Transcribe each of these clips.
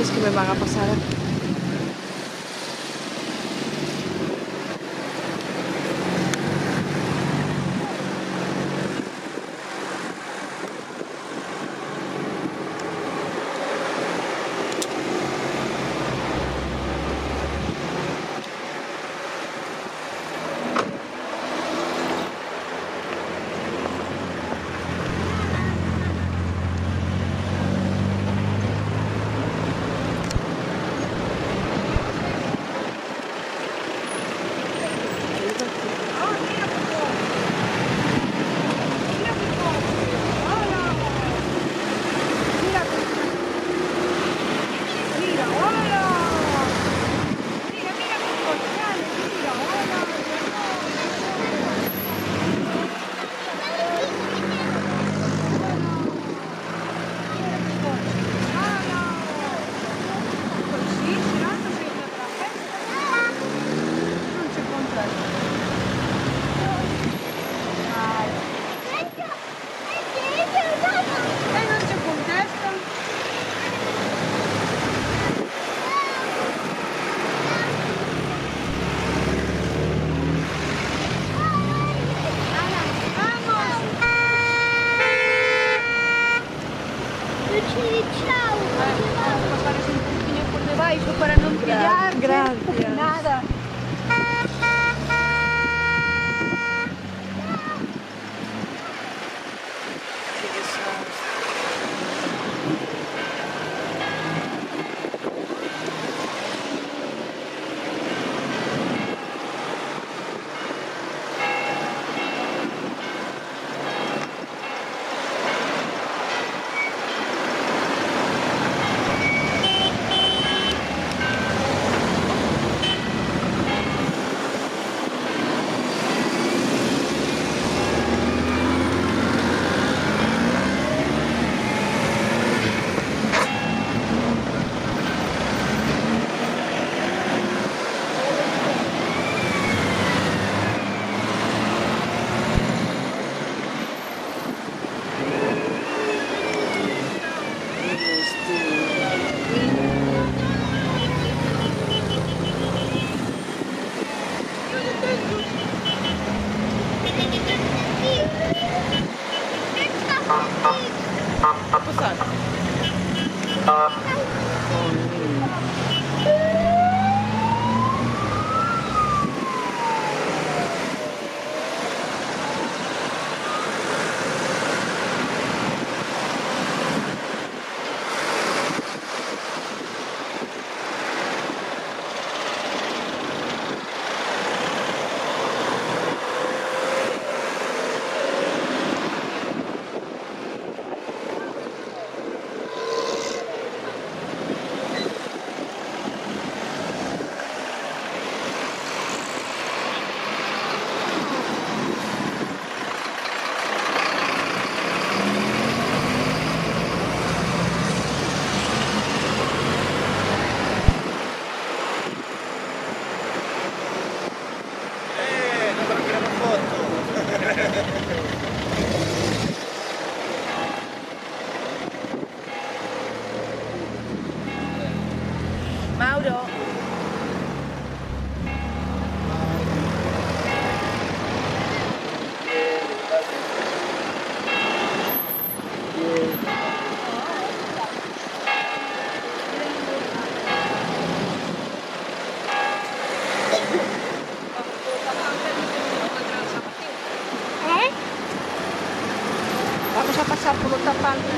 Es que me van a pasar. Para non pillar, gracias. Nada. pasar por otra parte.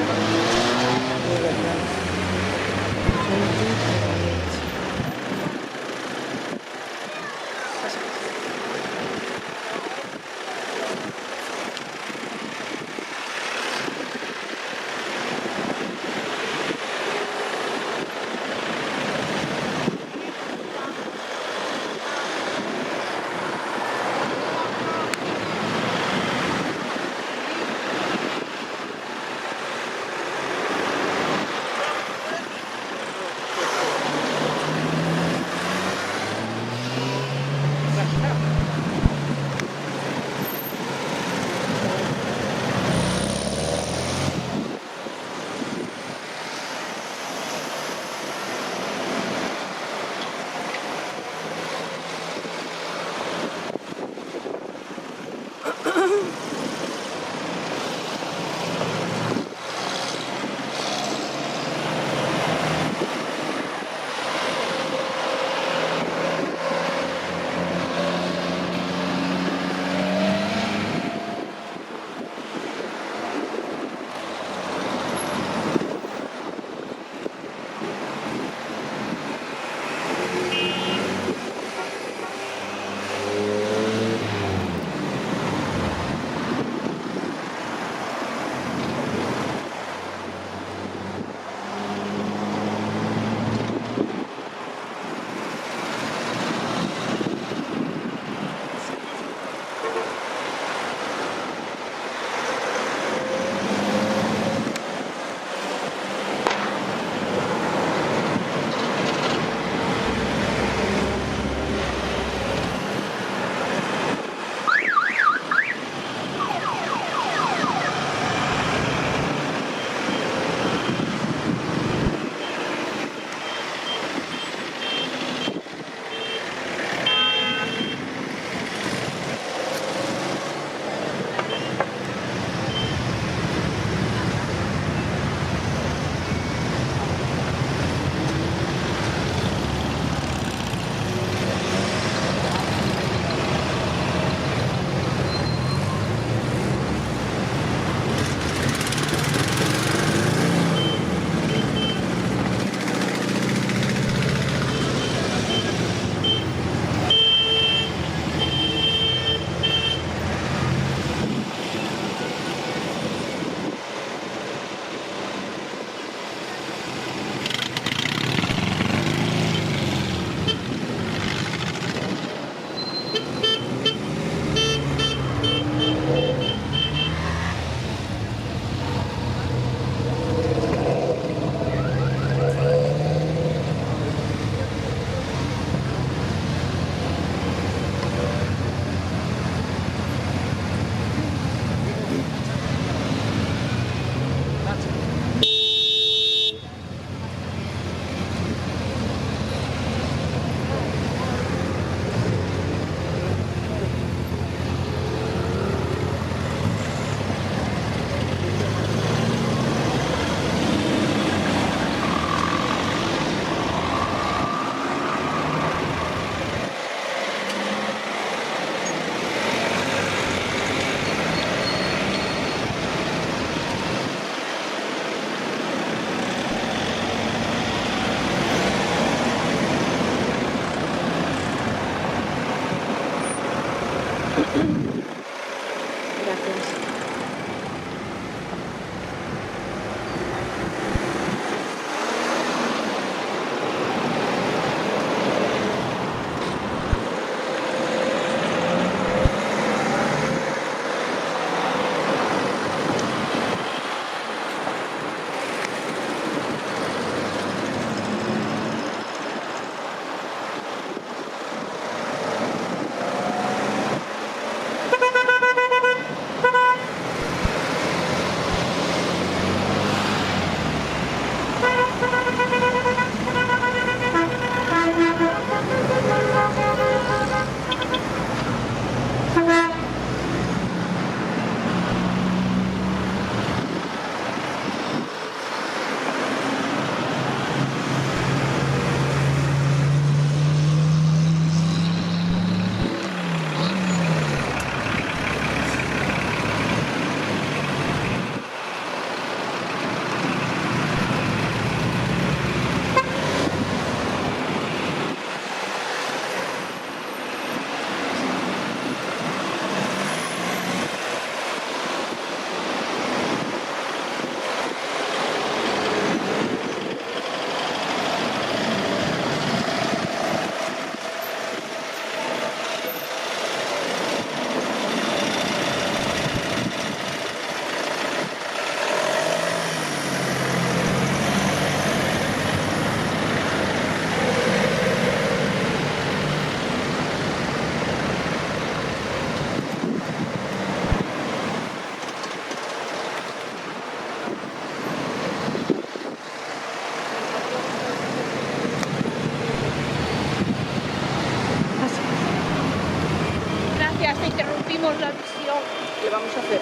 interrumpimos la visión. ¿Qué vamos a hacer?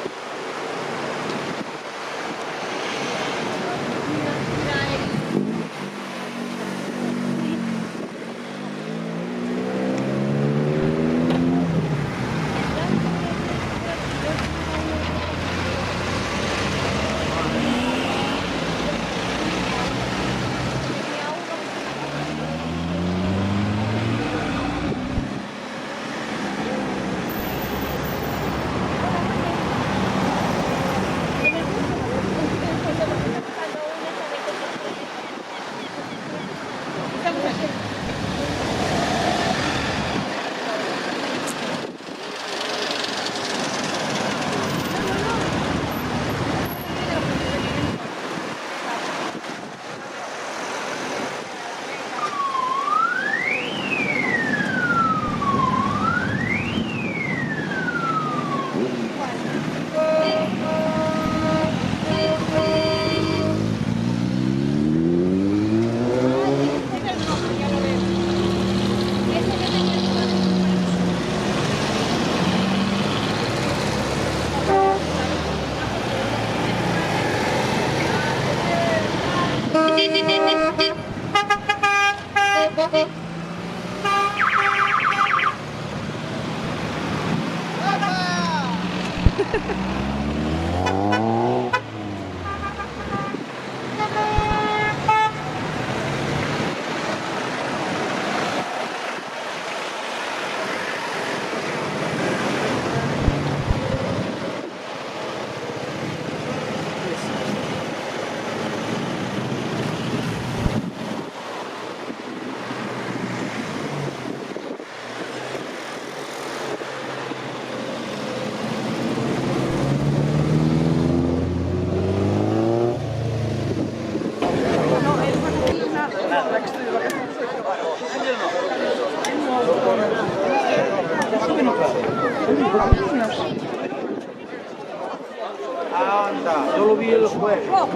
Anda, yo lo vi en los juegos.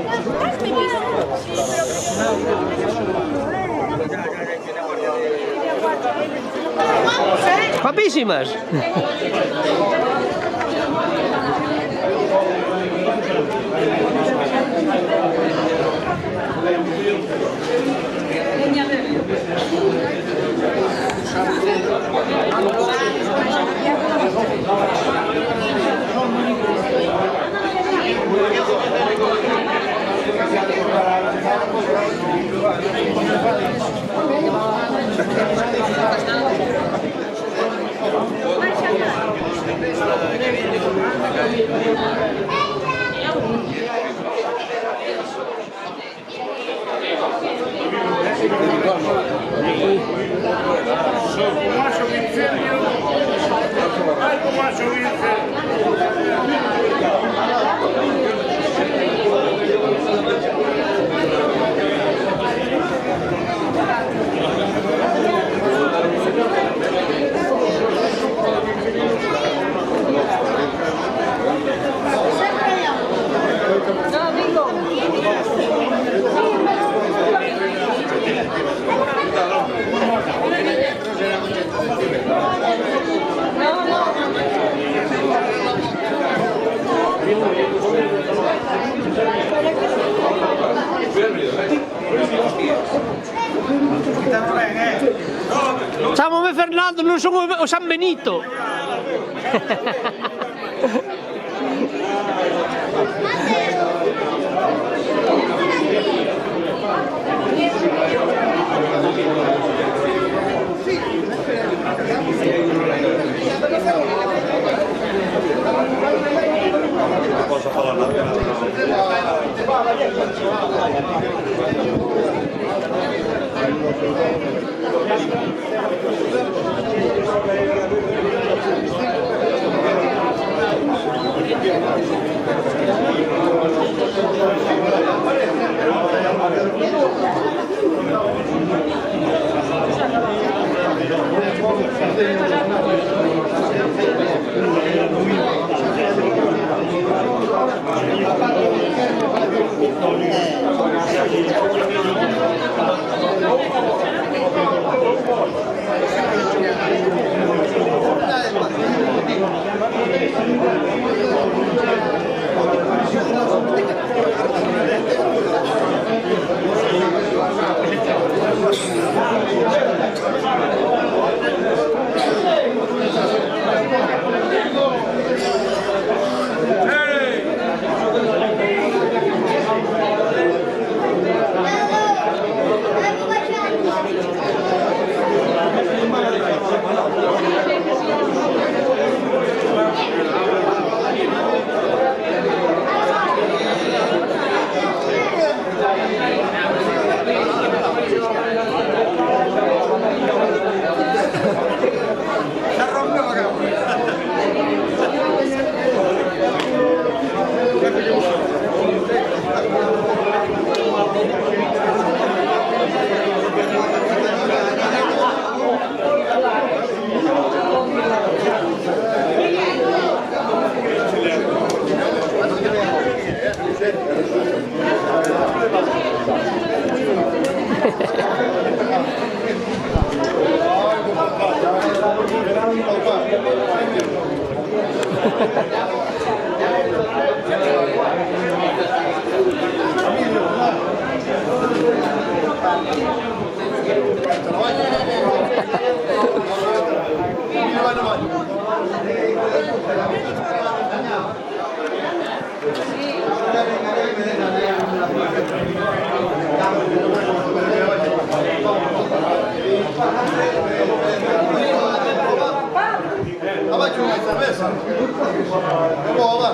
Guapísimas. Chámome Fernando, non son o San Benito. Posso falar nada. Давайте una cerveza. ¿Cómo va?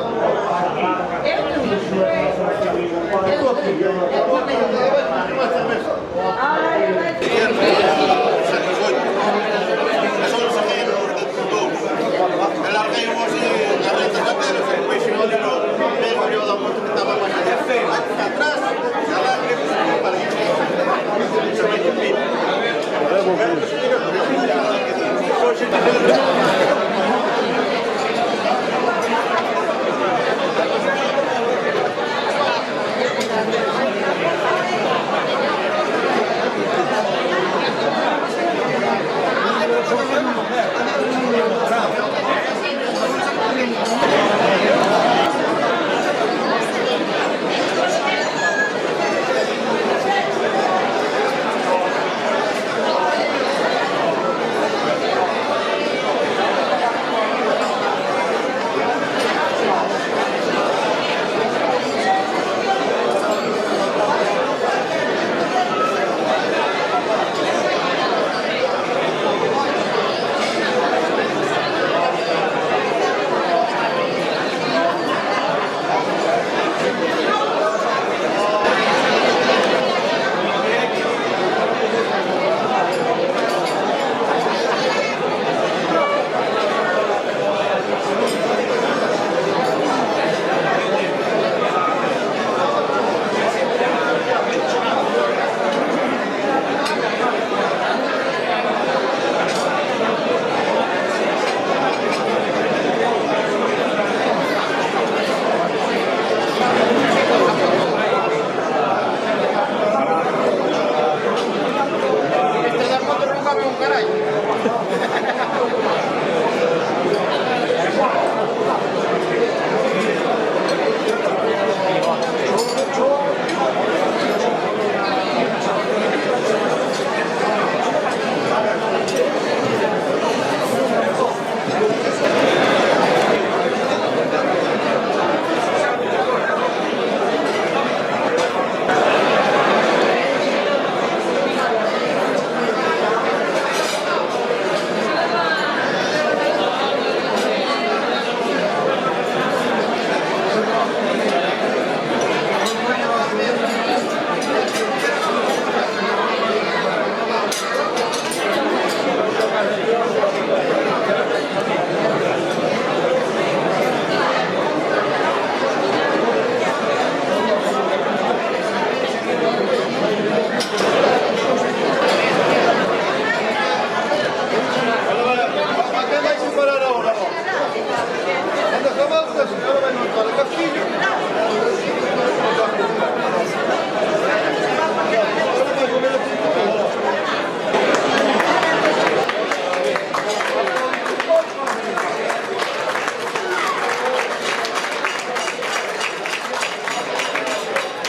Una cerveza.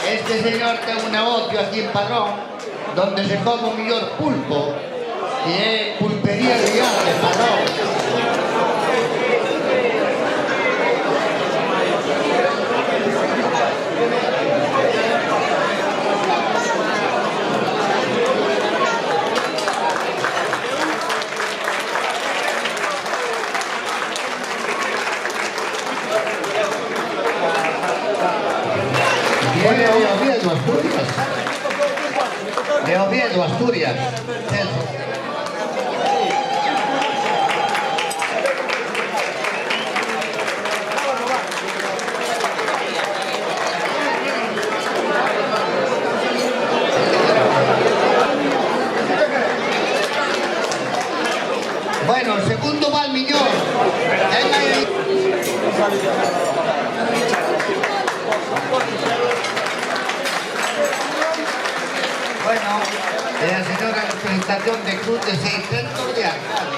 Este señor ten un negocio aquí en Padrón donde se come o mellor pulpo e é Pulpería Real de Padrón. De Oviedo, Asturias. De Oviedo, Asturias. Celso. Bueno, el segundo va al millón. Bueno, la señora representación de Cruz de 600 de Arcadi.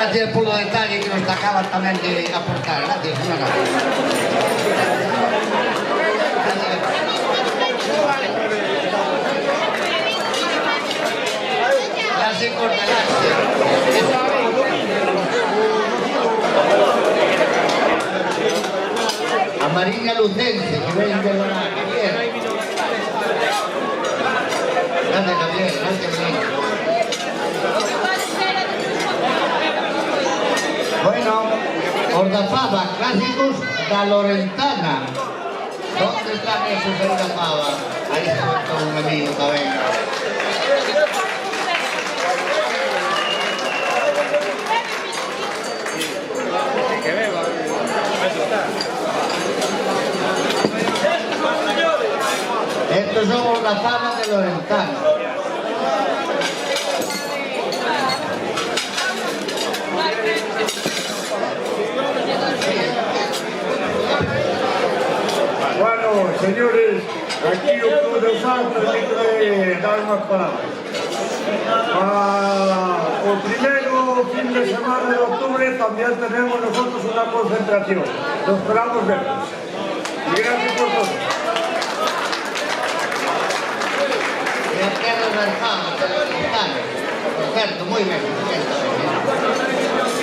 Gracias por los detalles que nos acaban también de aportar. Gracias, señora. Clásicos del Asia. Amarilla Lucense, que ven de la Javier. Gracias, Javier. Gracias, Javier. Bueno, Ordafaba, clásicos da Lorentana. ¿Dónde están esos de Ordafaba? Ahí está todo un amigo también. Estos son Ordafaba de Lorentana. Bueno, señores, aquí el Club de Fan permite dar unas palabras. El primero fin de semana de octubre también tenemos nosotros una concentración. Los esperamos ver. Y gracias por todo. Perfecto, muy bien.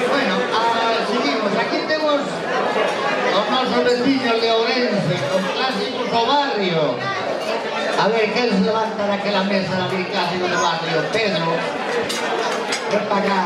Bueno, seguimos. Aquí tenemos los nuestros vecinos de Ourense, los clásicos do barrio. A ver, ¿quién se levanta de aquella mesa de abrir clásicos de barrio? Pedro, ven para acá.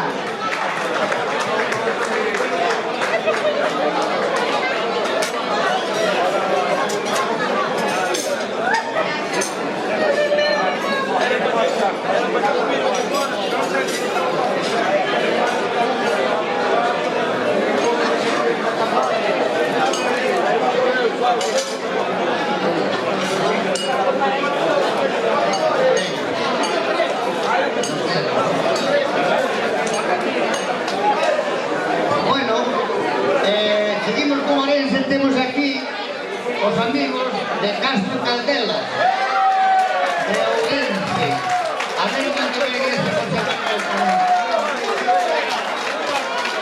Bueno, seguimos con Ourense, tenemos aquí los amigos de Castro Caldela, de Ourense. A ver cuánto viene este conservatorio.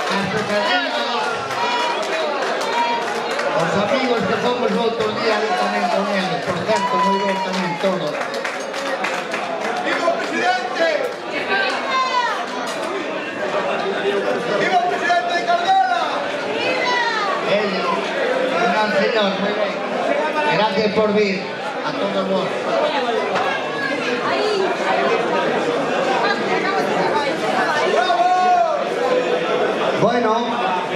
Castro Caldela, los amigos que fomos outro día tamén con eles, por certo, moi ben tamén todo. ¡Viva el presidente! ¡Viva el presidente de Caldela! Ellos, gran señor, muy bien. Gracias por vir a todos vos. Bueno,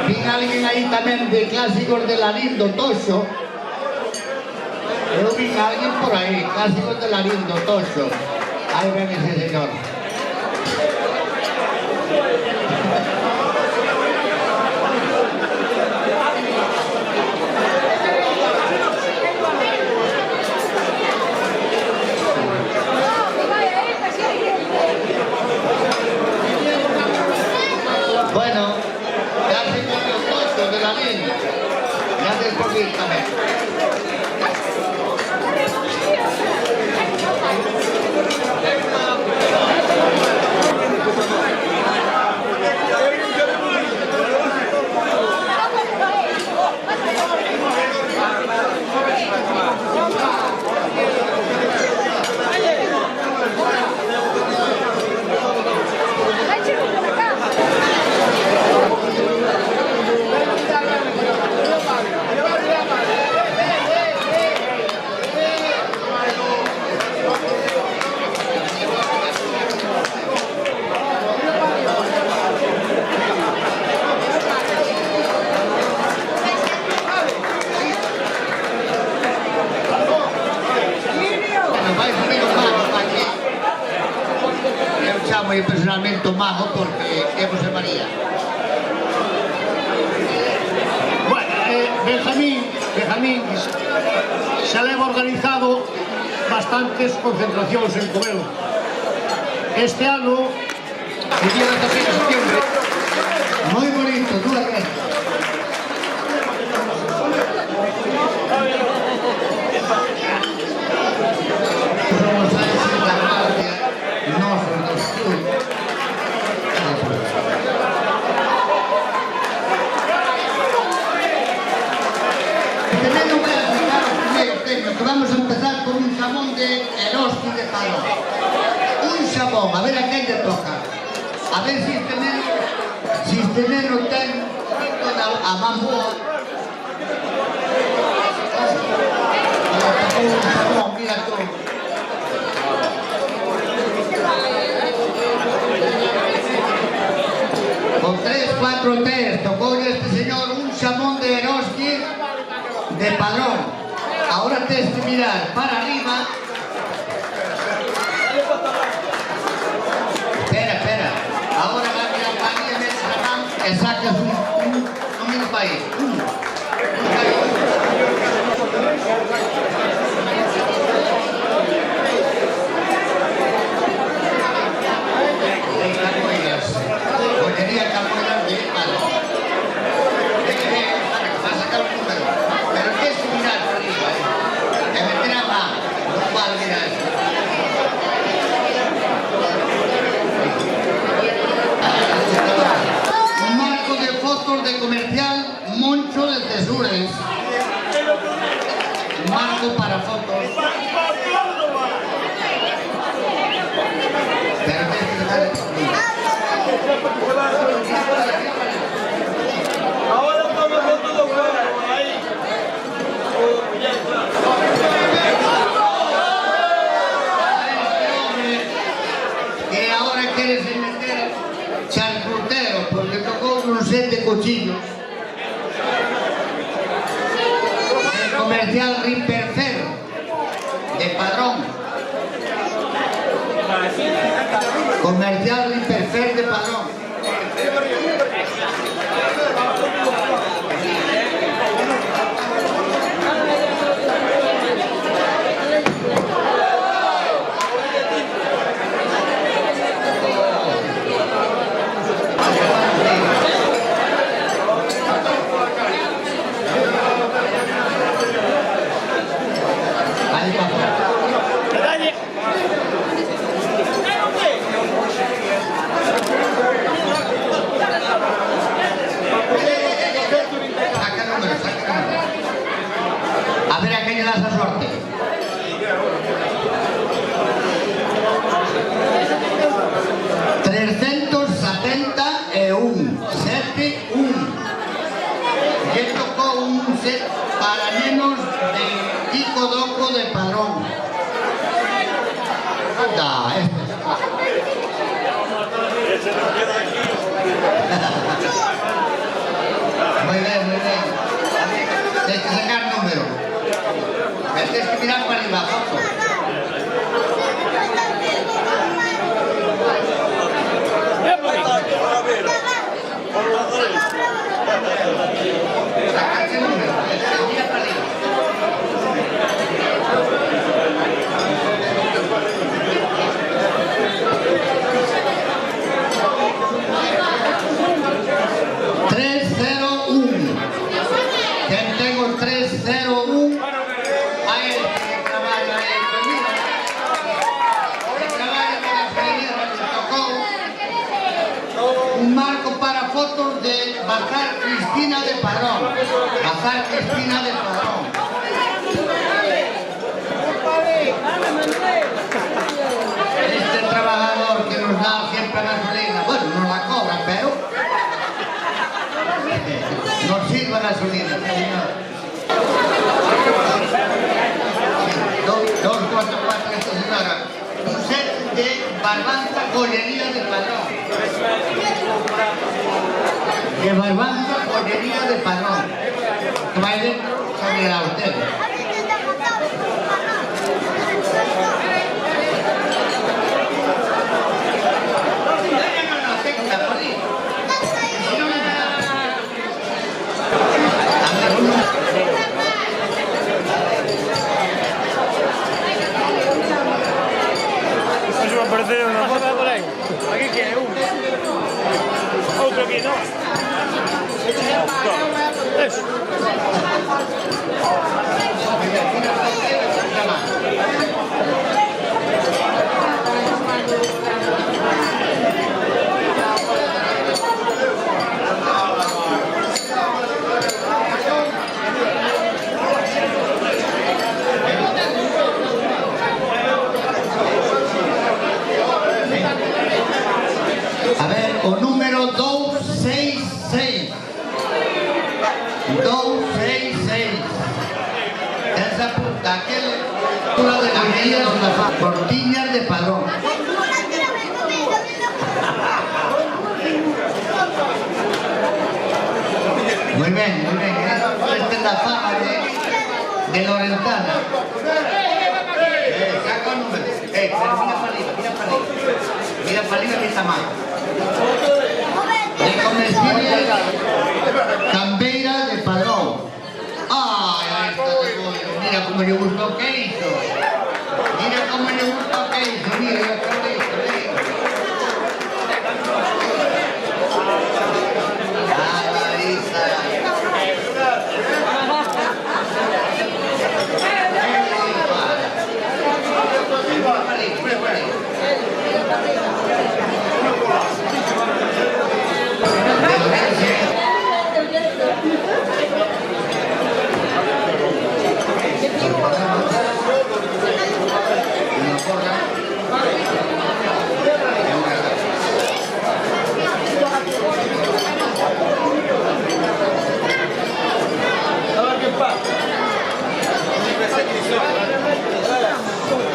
vin alguén aí tamén de clásicos de Larindo, Toxo. Eu vin alguén por aí, clásicos de Larindo, Toxo. Aí ven ese señor. Bueno, clásicos de Toxo de Larindo. Gracias por vir tamén. Moi personalmente o mago porque é José María. Bueno, Benjamín xa leva organizado bastantes concentracións en Covelo. Este ano, o día 16 de septiembre, Moi bonito, dúas veces. Somos a ese da Guardia, nós dos clubes. Tenemos que explicar o primeiro teño, que vamos a empezar con un xamón de Eroski de Padrón. Un xamón, a ver a quen lle toca. A ver se este neno ten toda a man boa. Un xamón, mira tú. Con 3, 4 tés, tocou este señor un xamón de Eroski de Padrón. Ahora tens que mirar para arriba. Espera. Ahora va a mirar para arriba, metes la mano e sacas un mini país. Joyería Camoiras de Padrón. Va a sacar un número. Pero tienes que mirar para arriba, que meter a mano. No vale mirar eso. Un marco de fotos de comercial Moncho de Tesures. Un marco para fotos. Pero tienes que dejar esto. Ahora estamos con todo fuera, ahí. Ya está. Que ahora quieres meter charcutero porque tocó un set de cuchillos. El comercial Ripperfer de Padrón. Comercial Ripperfer de Padrón. Ahí va. Saca número. A ver a qué le das la suerte. Que tocó un set para nenos de Kiko Doco de Padrón. Anda, Muy bien. Tienes que sacar número. Tienes que mirar para arriba, foto. Sacarse número. Mira para arriba. Tengo 301. Ahí que trabaja ahí. Que trabaja con las galleras que tocó un marco para fotos de Bazar Cristina de Padrón. Bazar Cristina de Padrón. Este trabajador que nos da siempre gasolina, bueno, nos la cobra, pero nos sirva gasolina, señor. 244 esta señora. Un set de Barbanza Joyería de Padrón. De Barbanza Joyería de Padrón. Que va ahí dentro, sabe a usted. Eso va a aparecer en una foto por ahí. Aquí quiere uno. Otro aquí, ¿no? Eso. 266. Esa puta, aquel una de las medidas de las cortinas de Padrón. Muy bien, muy bien. Esta es la fama de Lorentana. Saca el número. Mira para arriba, mira para arriba. Mira para arriba que está mal. De comestible Cambeira de Padrón. Ay, ahí está de bollo. Mira cómo le gustó que hizo. Mira cómo le gustó que hizo. Mira lo que hizo. Ay, Marisa.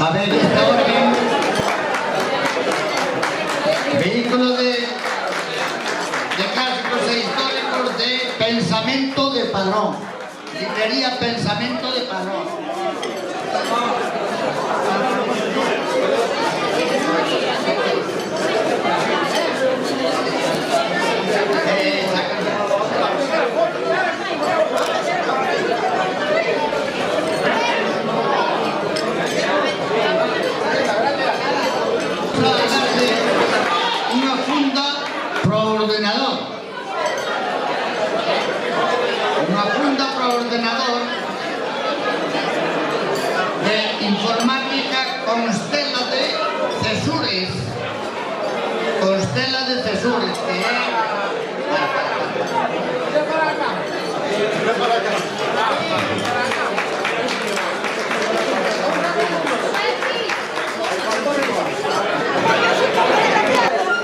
A ver, esta orden. Vehículo de clásicos e históricos de Pensamiento de Padrón. Librería Pensamiento de Padrón. Una funda pro ordenador. Una funda pro ordenador de informática Constela de Cesures. Constela de Cesures, que es...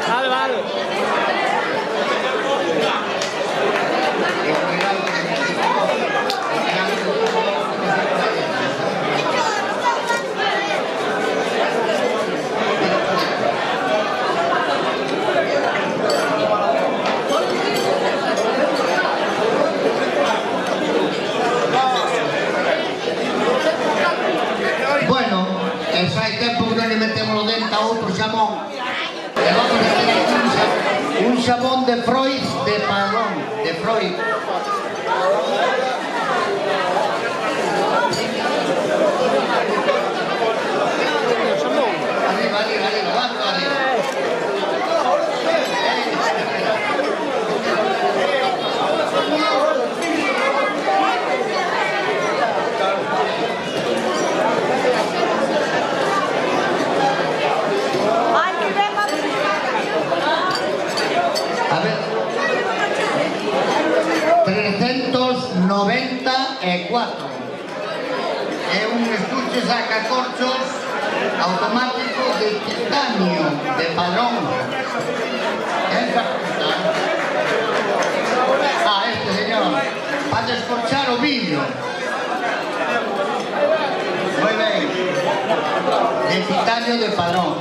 Vale, vale. Bueno, eso hai tempo que non le metemos dentro a outro xamón. E vamos a tener un xamón de Freud de Padrón, de Freud. Arriba, arriba, arriba, vamos arriba. A ver, 394. É un estuche sacacorchos automático de titanio de Padrón. Este señor, para descorchar o viño. Moi ben, de titanio de Padrón.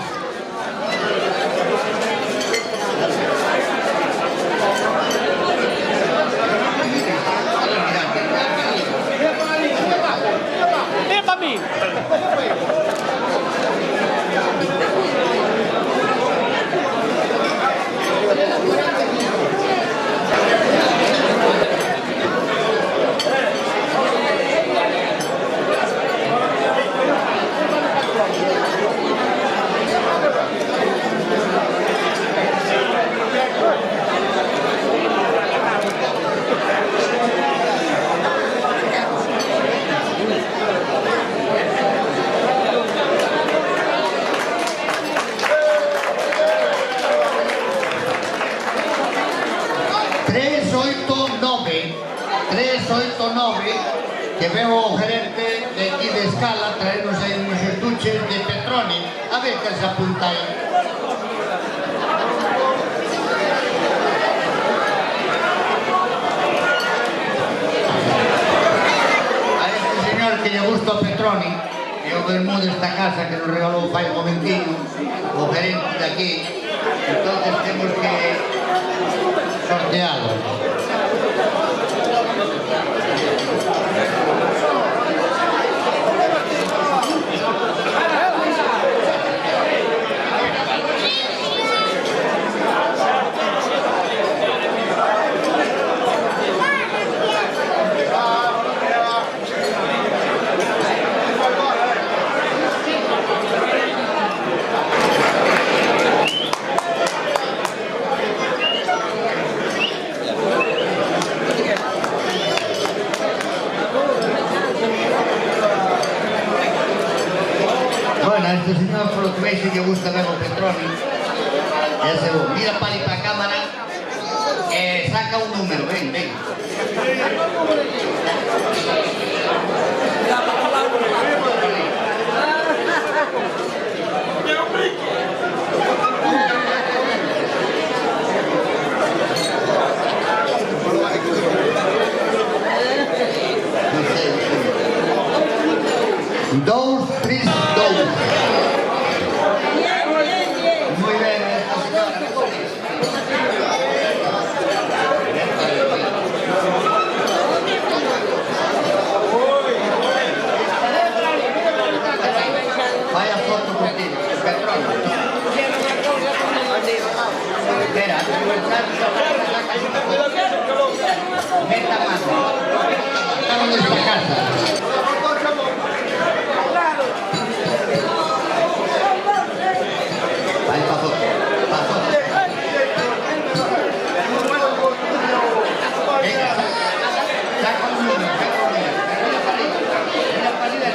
Mira para mí. Que veo o gerente de aquí de Escala traernos aí unos estuches de Petroni. A ver que se apunta aí. do Petroni, é o vermú desta casa que nos regalou fai un momentiño, o gerente de aquí, entonces temos que sortealo. Bueno, este señor por lo que veis que gusta ver o Petroni. Ya se va. Mira para ir para a cámara. Saca un número, ven, ven. Dos, tres, dos. Muy bien, vaya foto contigo, Petroni. Espera, meta mano. Estamos en esta casa. Vai para foto. Venga, saca un número, saca un número. Mira para allá.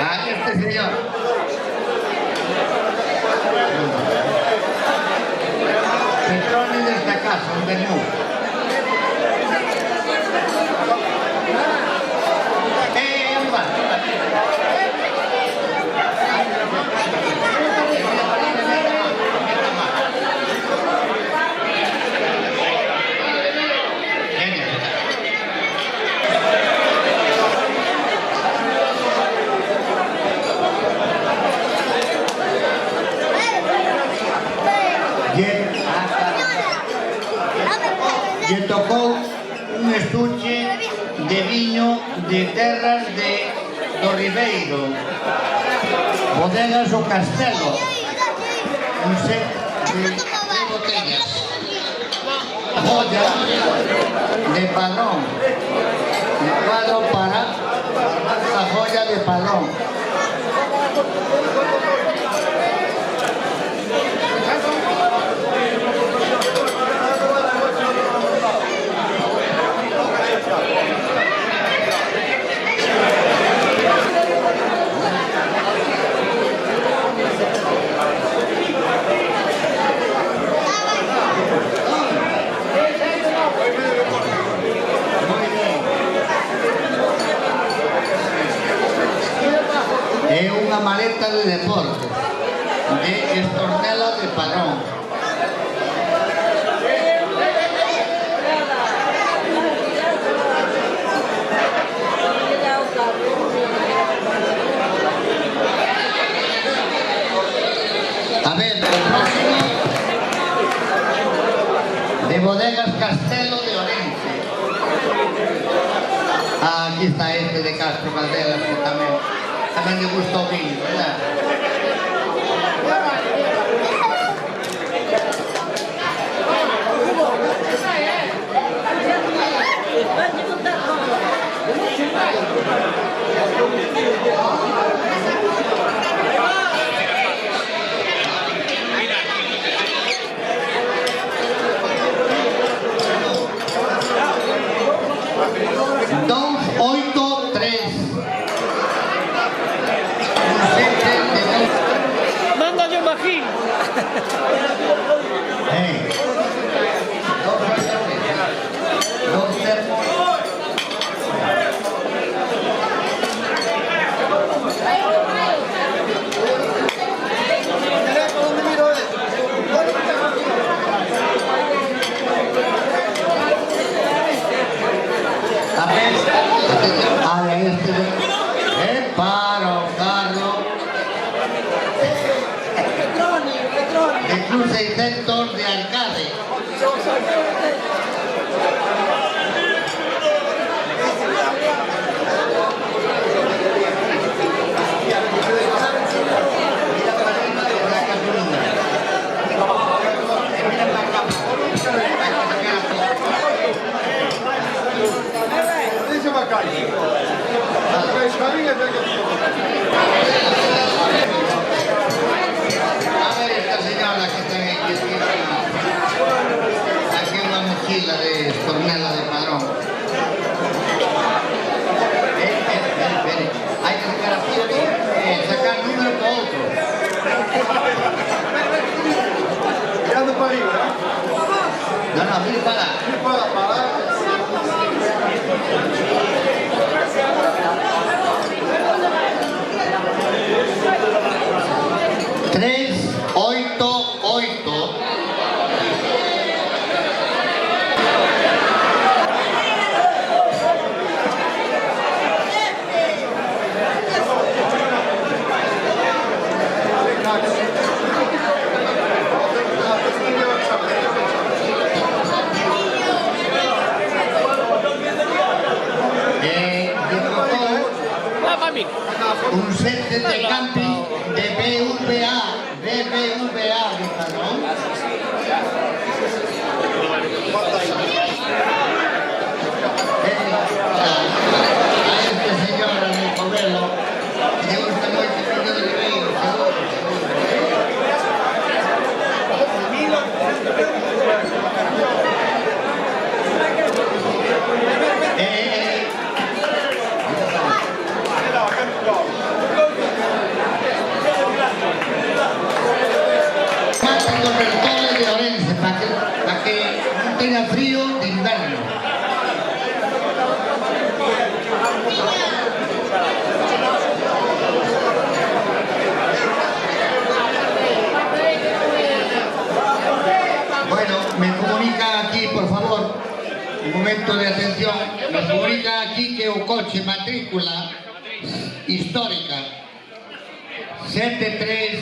A este señor. Petroni de esta casa, un menú. Lle tocou un estuche de viño de terras do Ribeiro, Bodegas o Castelo, un set de botellas, joya de Padrón, el cuadro para la joya de Padrón. É unha maleta de deporte de Estornela de Padrón. A ver, o próximo de Bodegas Castelo de Orense. Aquí está este de Castro Calderas que tamén me gusta o viño, verdad? Mándale un bajín. A ver, paro, Carlos. El Club 600 de Arcade. A ver esta señora que tiene aquí una mochila de estornela de padrón. Hay que sacar así, sacar número por otro. Mirando para arriba, No, mire para. para. 388. Un set de camping de BVA, ¿no? A este señor, a mi abuelo, le gusta mucho el vídeo del rey, convertores de Orense para que no tenga frío de invierno. Bueno, me comunican aquí, por favor, un momento de atención, me comunican aquí que un coche matrícula histórica 73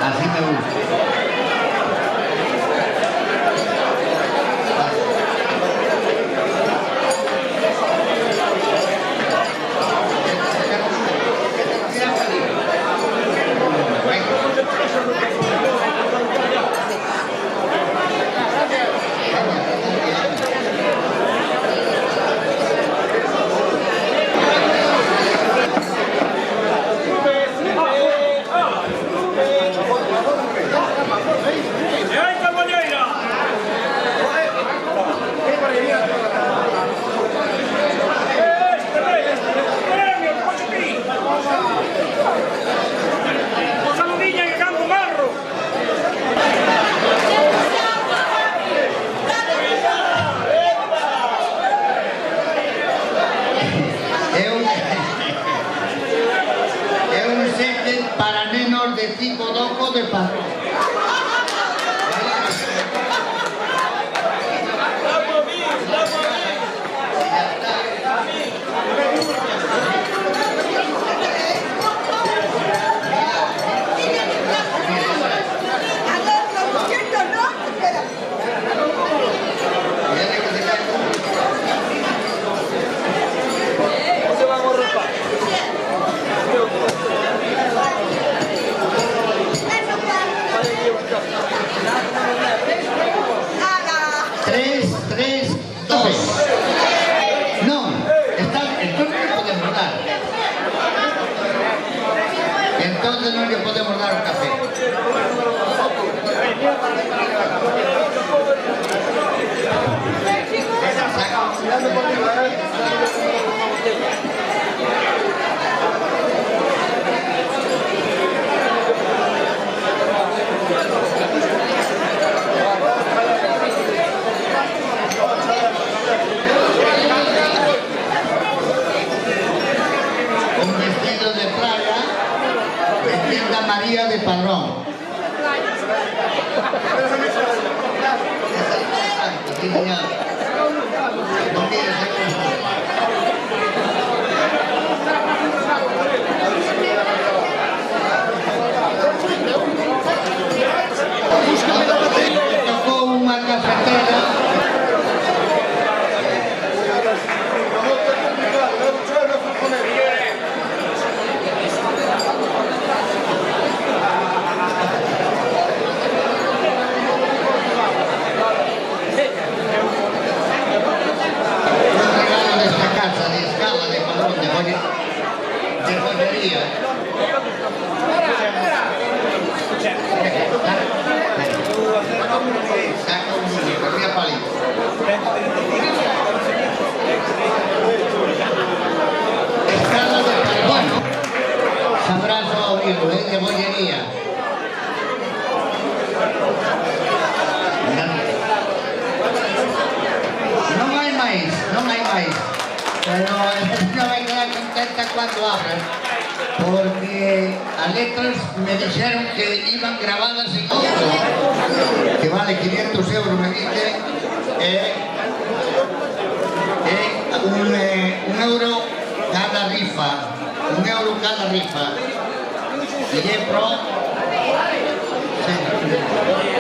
así me gusta. Es un set para nenos de 5 locos de patrón. Entonces no le podemos dar un café. de joyería. Saca un muñeco, mira palito. Escala de carbono. Sabrás abrirlo, de joyería. Non hai máis. Pero non vai quedar contenta cuando abran, porque as letras me dixeron que iban grabadas en outro, que vale 500 euros, me dice, un euro cada rifa, e é pro... Sí.